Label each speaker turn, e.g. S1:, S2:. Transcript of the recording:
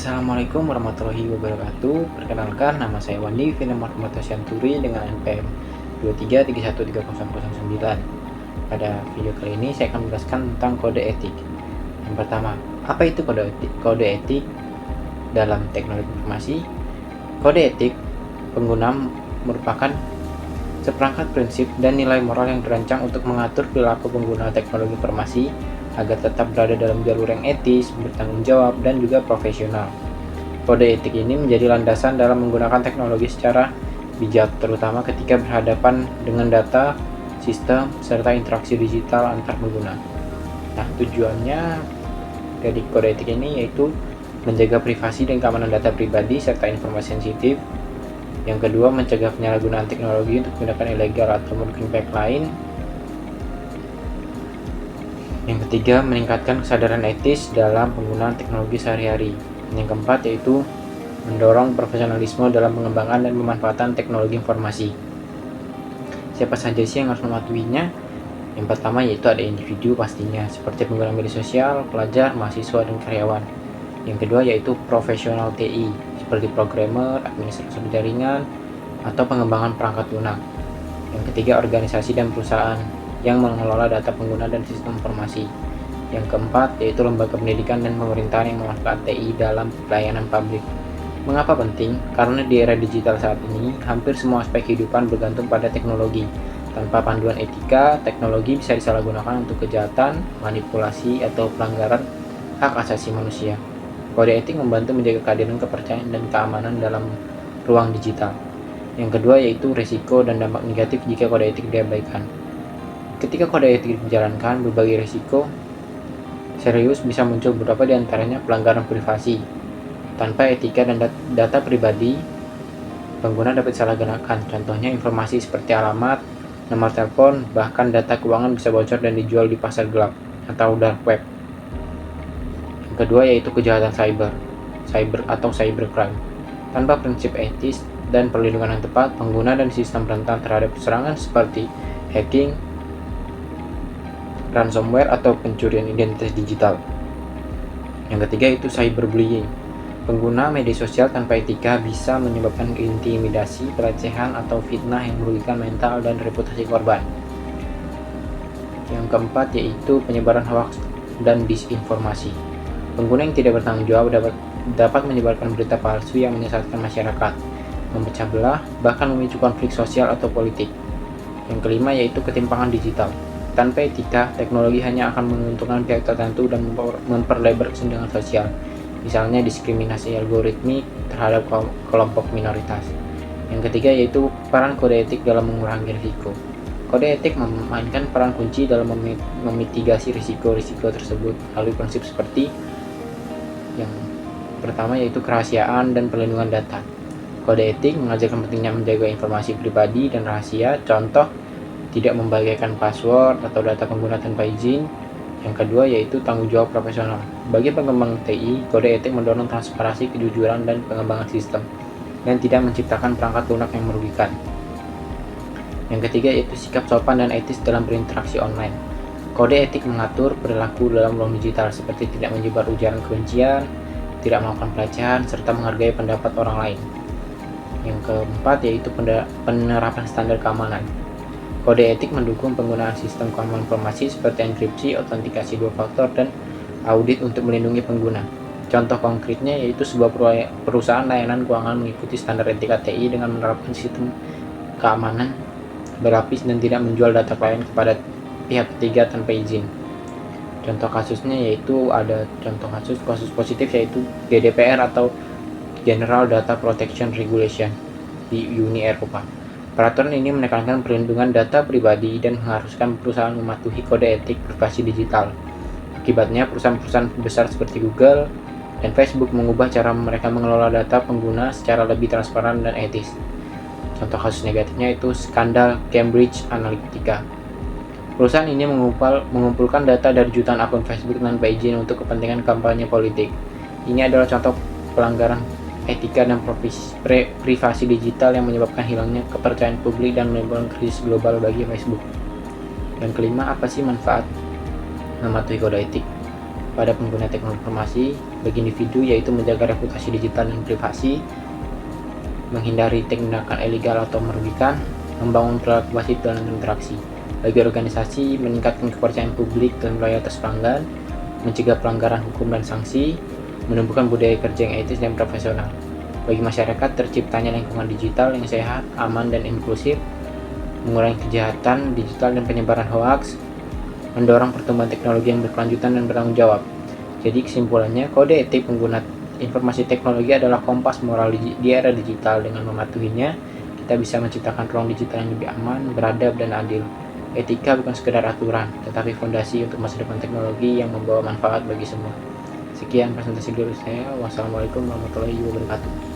S1: Assalamualaikum warahmatullahi wabarakatuh. Perkenalkan, nama saya Wandi Finemart Syanturi dengan NPM 23313009. Pada video kali ini saya akan menjelaskan tentang kode etik. Yang pertama, apa itu kode etik? Kode etik dalam teknologi informasi. Kode etik pengguna merupakan seperangkat prinsip dan nilai moral yang dirancang untuk mengatur perilaku pengguna teknologi informasi agar tetap berada dalam jalur yang etis, bertanggung jawab, dan juga profesional. Kode etik ini menjadi landasan dalam menggunakan teknologi secara bijak, terutama ketika berhadapan dengan data, sistem, serta interaksi digital antar pengguna. Nah, tujuannya dari kode etik ini yaitu menjaga privasi dan keamanan data pribadi serta informasi sensitif. Yang kedua, mencegah penyalahgunaan teknologi untuk tindakan ilegal atau merugikan pihak lain. Yang ketiga, meningkatkan kesadaran etis dalam penggunaan teknologi sehari-hari. Yang keempat, yaitu mendorong profesionalisme dalam pengembangan dan pemanfaatan teknologi informasi. Siapa saja sih yang harus mematuhinya? Yang pertama yaitu ada individu pastinya, seperti pengguna media sosial, pelajar, mahasiswa, dan karyawan. Yang kedua yaitu profesional TI, seperti programmer, administrator jaringan, atau pengembangan perangkat lunak. Yang ketiga, organisasi dan perusahaan yang mengelola data pengguna dan sistem informasi. Yang keempat, yaitu lembaga pendidikan dan pemerintahan yang memanfaatkan TI dalam pelayanan publik. Mengapa penting? Karena di era digital saat ini, hampir semua aspek kehidupan bergantung pada teknologi. Tanpa panduan etika, teknologi bisa disalahgunakan untuk kejahatan, manipulasi, atau pelanggaran hak asasi manusia. Kode etik membantu menjaga keadilan, kepercayaan, dan keamanan dalam ruang digital. Yang kedua yaitu risiko dan dampak negatif jika kode etik diabaikan. Ketika kode etik dijalankan, berbagai risiko serius bisa muncul, beberapa di antaranya pelanggaran privasi. Tanpa etika dan data pribadi, pengguna dapat disalahgunakan. Contohnya informasi seperti alamat, nomor telepon, bahkan data keuangan bisa bocor dan dijual di pasar gelap atau dark web. Yang kedua yaitu kejahatan cyber atau cybercrime. Tanpa prinsip etis dan perlindungan yang tepat, pengguna dan sistem rentan terhadap serangan seperti hacking, ransomware, atau pencurian identitas digital. Yang ketiga itu cyberbullying. Pengguna media sosial tanpa etika bisa menyebabkan intimidasi, pelecehan, atau fitnah yang merugikan mental dan reputasi korban. Yang keempat yaitu penyebaran hoaks dan disinformasi. Pengguna yang tidak bertanggung jawab dapat menyebarkan berita palsu yang menyesatkan masyarakat, memecah belah, bahkan memicu konflik sosial atau politik. Yang kelima yaitu ketimpangan digital. Tanpa etika, teknologi hanya akan menguntungkan pihak tertentu dan memperlebar kesenjangan sosial. Misalnya diskriminasi algoritmik terhadap kelompok minoritas. Yang ketiga yaitu peran kode etik dalam mengurangi risiko. Kode etik memainkan peran kunci dalam memitigasi risiko-risiko tersebut melalui prinsip seperti yang pertama yaitu kerahasiaan dan perlindungan data. Kode etik mengajarkan pentingnya menjaga informasi pribadi dan rahasia, contoh tidak membagikan password atau data pengguna tanpa izin. Yang kedua yaitu tanggung jawab profesional. Bagi pengembang TI, kode etik mendorong transparansi, kejujuran, dan pengembangan sistem, dan tidak menciptakan perangkat lunak yang merugikan. Yang ketiga yaitu sikap sopan dan etis dalam berinteraksi online. Kode etik mengatur perilaku dalam ruang digital seperti tidak menyebar ujaran kebencian, tidak melakukan pelecehan, serta menghargai pendapat orang lain. Yang keempat yaitu penerapan standar keamanan. Kode etik mendukung penggunaan sistem keamanan informasi seperti enkripsi, autentikasi 2 faktor, dan audit untuk melindungi pengguna. Contoh konkretnya yaitu sebuah perusahaan layanan keuangan mengikuti standar etika TI dengan menerapkan sistem keamanan berlapis dan tidak menjual data klien kepada pihak ketiga tanpa izin. Contoh kasusnya yaitu ada kasus positif yaitu GDPR atau General Data Protection Regulation di Uni Eropa. Peraturan ini menekankan perlindungan data pribadi dan mengharuskan perusahaan mematuhi kode etik privasi digital. Akibatnya, perusahaan-perusahaan besar seperti Google dan Facebook mengubah cara mereka mengelola data pengguna secara lebih transparan dan etis. Contoh kasus negatifnya itu skandal Cambridge Analytica. Perusahaan ini mengumpulkan data dari jutaan akun Facebook tanpa izin untuk kepentingan kampanye politik. Ini adalah contoh pelanggaran etika dan privasi digital yang menyebabkan hilangnya kepercayaan publik dan menimbulkan krisis global bagi Facebook. Yang kelima, apa sih manfaat mematuhi kode etik pada pengguna teknologi informasi? bagi individu, yaitu menjaga reputasi digital dan privasi, menghindari tindakan ilegal atau merugikan, membangun perilaku wasit dalam interaksi. Bagi organisasi, meningkatkan kepercayaan publik dan loyalitas pelanggan, mencegah pelanggaran hukum dan sanksi, menumbuhkan budaya kerja yang etis dan profesional. Bagi masyarakat, terciptanya lingkungan digital yang sehat, aman, dan inklusif, mengurangi kejahatan digital dan penyebaran hoaks, mendorong pertumbuhan teknologi yang berkelanjutan dan bertanggung jawab. Jadi kesimpulannya, kode etik pengguna informasi teknologi adalah kompas moral di era digital. Dengan mematuhinya, kita bisa menciptakan ruang digital yang lebih aman, beradab, dan adil. Etika bukan sekedar aturan, tetapi fondasi untuk masa depan teknologi yang membawa manfaat bagi semua. Sekian presentasi dari saya. Wassalamualaikum warahmatullahi wabarakatuh.